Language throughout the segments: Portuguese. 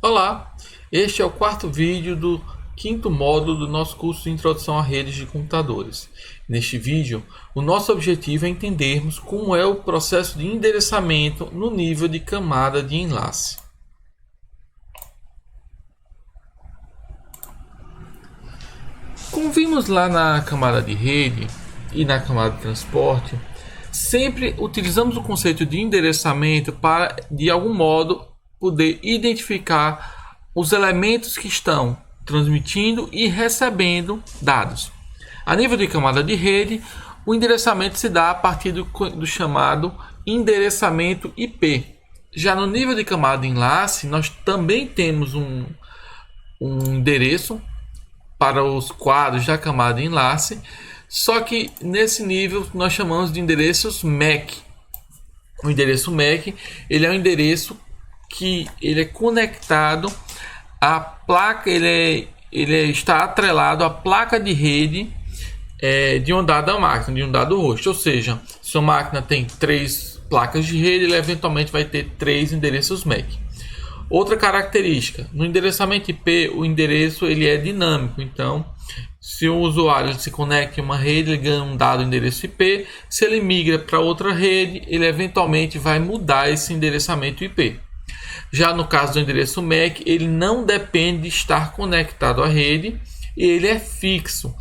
Olá, este é o quarto vídeo do quinto módulo do nosso curso de Introdução a Redes de Computadores. Neste vídeo, o nosso objetivo é entendermos como é o processo de endereçamento no nível de camada de enlace. Como vimos lá na camada de rede e na camada de transporte, sempre utilizamos o conceito de endereçamento para, de algum modo, poder identificar os elementos que estão transmitindo e recebendo dados. A nível de camada de rede, o endereçamento se dá a partir do chamado endereçamento IP. Já no nível de camada de enlace, nós também temos um endereço para os quadros da camada de enlace, só que nesse nível nós chamamos de endereços MAC. O endereço MAC ele é um endereço que ele é conectado à placa, está atrelado à placa de rede de uma dada máquina, de um dado host. Ou seja, se a máquina tem 3 placas de rede, ele eventualmente vai ter 3 endereços MAC. Outra característica, no endereçamento IP, o endereço ele é dinâmico. Então, se o usuário se conecta em uma rede, ele ganha um dado endereço IP. Se ele migra para outra rede, ele eventualmente vai mudar esse endereçamento IP. Já no caso do endereço MAC, ele não depende de estar conectado à rede e ele é fixo,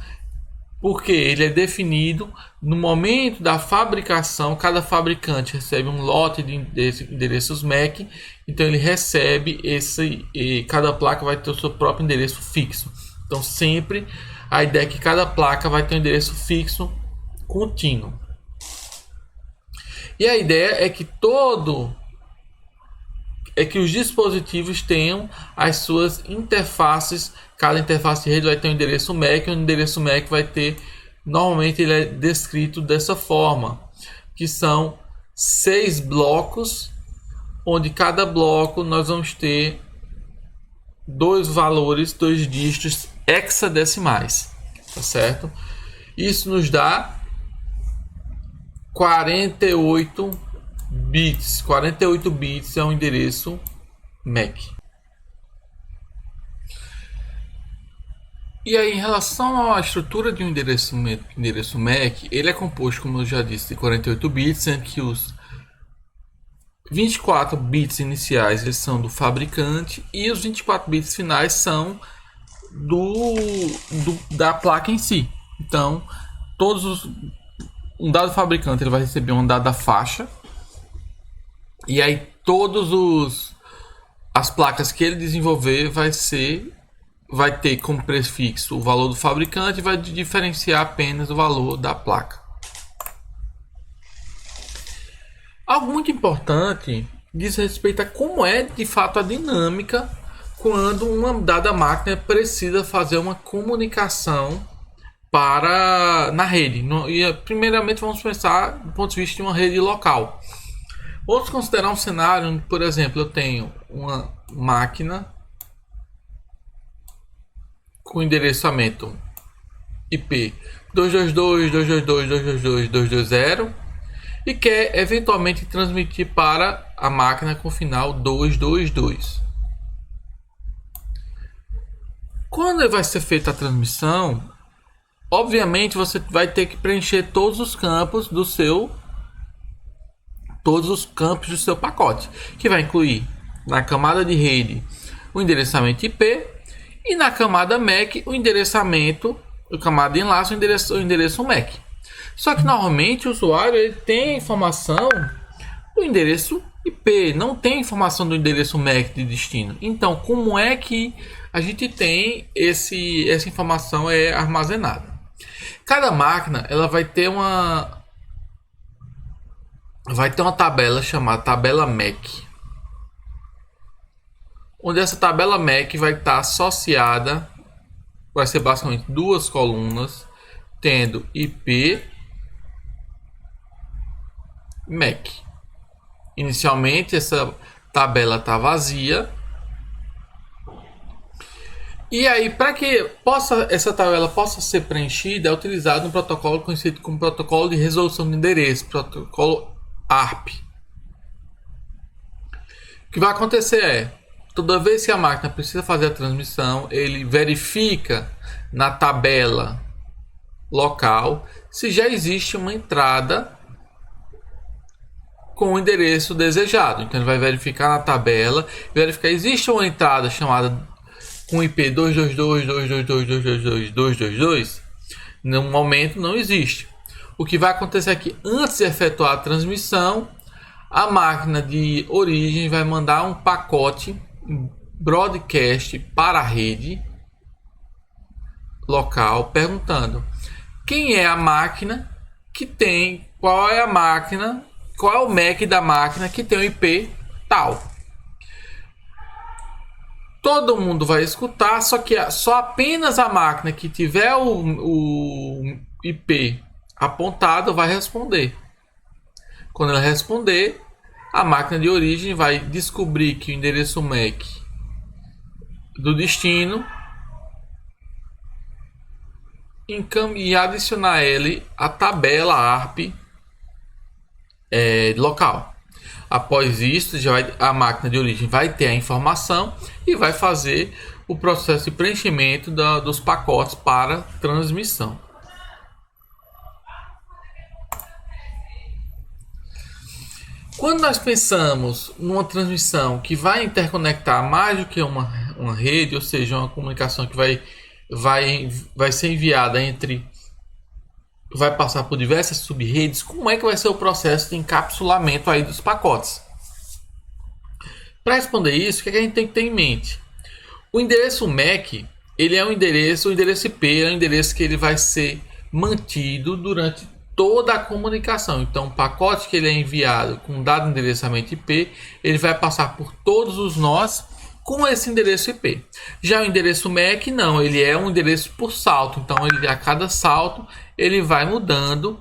porque ele é definido no momento da fabricação. Cada fabricante recebe um lote de endereços MAC, então ele recebe cada placa vai ter o seu próprio endereço fixo. Então sempre a ideia é que cada placa vai ter um endereço fixo contínuo. E a ideia é que os dispositivos tenham as suas interfaces. Cada interface de rede vai ter um endereço MAC. O endereço MAC vai ter, normalmente ele é descrito dessa forma, que são 6 blocos, onde cada bloco nós vamos ter 2 valores, 2 dígitos hexadecimais, tá certo? Isso nos dá 48 bits. 48 bits é um endereço MAC. E aí, em relação à estrutura de um endereço MAC, ele é composto, como eu já disse, de 48 bits, sendo que os 24 bits iniciais eles são do fabricante e os 24 bits finais são da placa em si. Então, um dado fabricante ele vai receber uma dada faixa, e aí as placas que ele desenvolver vai ter como prefixo o valor do fabricante e vai diferenciar apenas o valor da placa. Algo muito importante diz respeito a como é de fato a dinâmica quando uma dada máquina precisa fazer uma comunicação na rede. E primeiramente vamos pensar do ponto de vista de uma rede local. Vamos considerar um cenário onde, por exemplo, eu tenho uma máquina com endereçamento IP 222.222.222.220 e quer eventualmente transmitir para a máquina com final 222. Quando vai ser feita a transmissão, obviamente você vai ter que preencher todos os campos do seu pacote, que vai incluir na camada de rede o endereçamento IP e na camada MAC o camada de enlace, o endereço MAC. Só que normalmente o usuário ele tem a informação do endereço IP, não tem a informação do endereço MAC de destino. Então, como é que a gente tem essa informação armazenada? Cada máquina ela vai ter uma tabela chamada tabela MAC, onde essa tabela MAC vai estar associada, vai ser basicamente 2 colunas, tendo IP, MAC. Inicialmente essa tabela está vazia, e aí para que essa tabela possa ser preenchida é utilizado um protocolo conhecido como protocolo de resolução de endereço, protocolo ARP. O que vai acontecer Toda vez que a máquina precisa fazer a transmissão, ele verifica na tabela local se já existe uma entrada com o endereço desejado. Então ele vai verificar na tabela, verificar existe uma entrada chamada com IP 222.222.222.222. No momento não existe. O que vai acontecer é que antes de efetuar a transmissão, a máquina de origem vai mandar um pacote broadcast para a rede local perguntando quem é a máquina que tem, qual é o MAC da máquina que tem o IP tal. Todo mundo vai escutar, só que só apenas a máquina que tiver o IP apontado vai responder. Quando ela responder, a máquina de origem vai descobrir que o endereço MAC do destino e adicionar ele à tabela ARP local. Após isso, a máquina de origem vai ter a informação e vai fazer o processo de preenchimento dos pacotes para transmissão. Quando nós pensamos numa transmissão que vai interconectar mais do que uma rede, ou seja, uma comunicação que vai ser enviada vai passar por diversas subredes, como é que vai ser o processo de encapsulamento aí dos pacotes? Para responder isso, o que a gente tem que ter em mente? O endereço MAC, ele é o endereço IP é um endereço que ele vai ser mantido durante toda a comunicação. Então, o pacote que ele é enviado com dado endereçamento IP, ele vai passar por todos os nós com esse endereço IP. Já o endereço MAC não, ele é um endereço por salto. Então, a cada salto ele vai mudando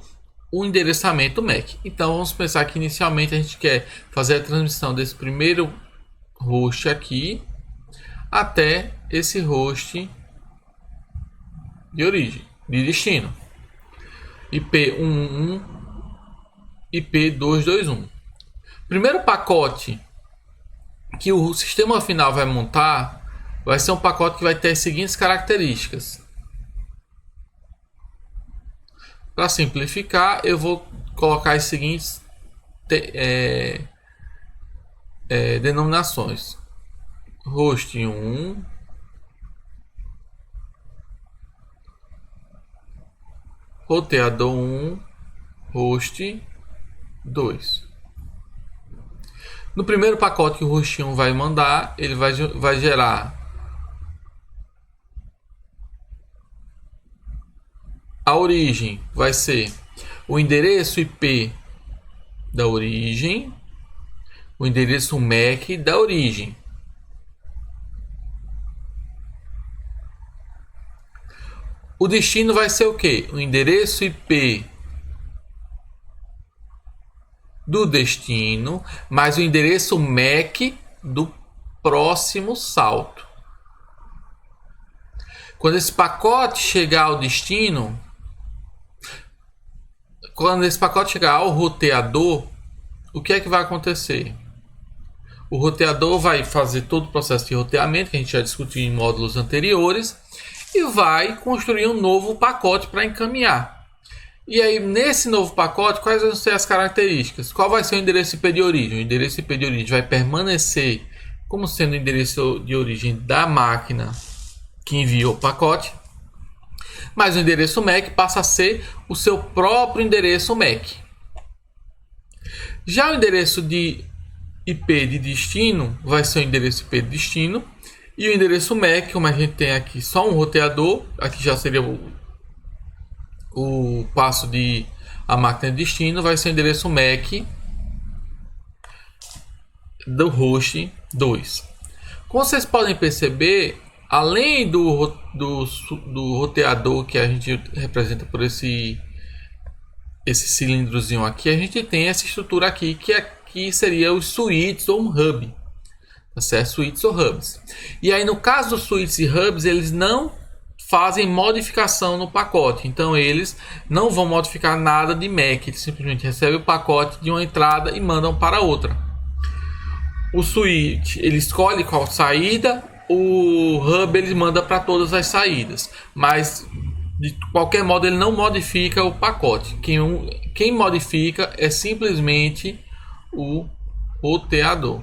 o endereçamento MAC. Então, vamos pensar que inicialmente a gente quer fazer a transmissão desse primeiro host aqui até esse host de origem, de destino. IP11, IP221. Primeiro pacote que o sistema final vai montar vai ser um pacote que vai ter as seguintes características. Para simplificar, eu vou colocar as seguintes denominações: host 1, roteador 1, host 2. No primeiro pacote que o host 1 vai mandar, ele vai gerar a origem, vai ser o endereço IP da origem, o endereço MAC da origem. O destino vai ser o que? O endereço IP do destino, mais o endereço MAC do próximo salto. Quando esse pacote chegar ao destino, quando esse pacote chegar ao roteador, o que é que vai acontecer? O roteador vai fazer todo o processo de roteamento que a gente já discutiu em módulos anteriores e vai construir um novo pacote para encaminhar. E aí, nesse novo pacote, quais vão ser as características? Qual vai ser o endereço IP de origem? O endereço IP de origem vai permanecer como sendo o endereço de origem da máquina que enviou o pacote, mas o endereço MAC passa a ser o seu próprio endereço MAC. Já o endereço de IP de destino vai ser o endereço IP de destino, e o endereço MAC, como a gente tem aqui só um roteador, aqui já seria o passo de a máquina de destino, vai ser o endereço MAC do host 2. Como vocês podem perceber, além do roteador que a gente representa por esse cilindrozinho aqui, a gente tem essa estrutura aqui que aqui seria os switches ou um hub, tá certo? Switches ou hubs. E aí, no caso dos switches e hubs, eles não fazem modificação no pacote, então eles não vão modificar nada de MAC, eles simplesmente recebem o pacote de uma entrada e mandam para outra. O switch ele escolhe qual saída, o hub ele manda para todas as saídas, mas de qualquer modo ele não modifica o pacote. Quem modifica é simplesmente o roteador.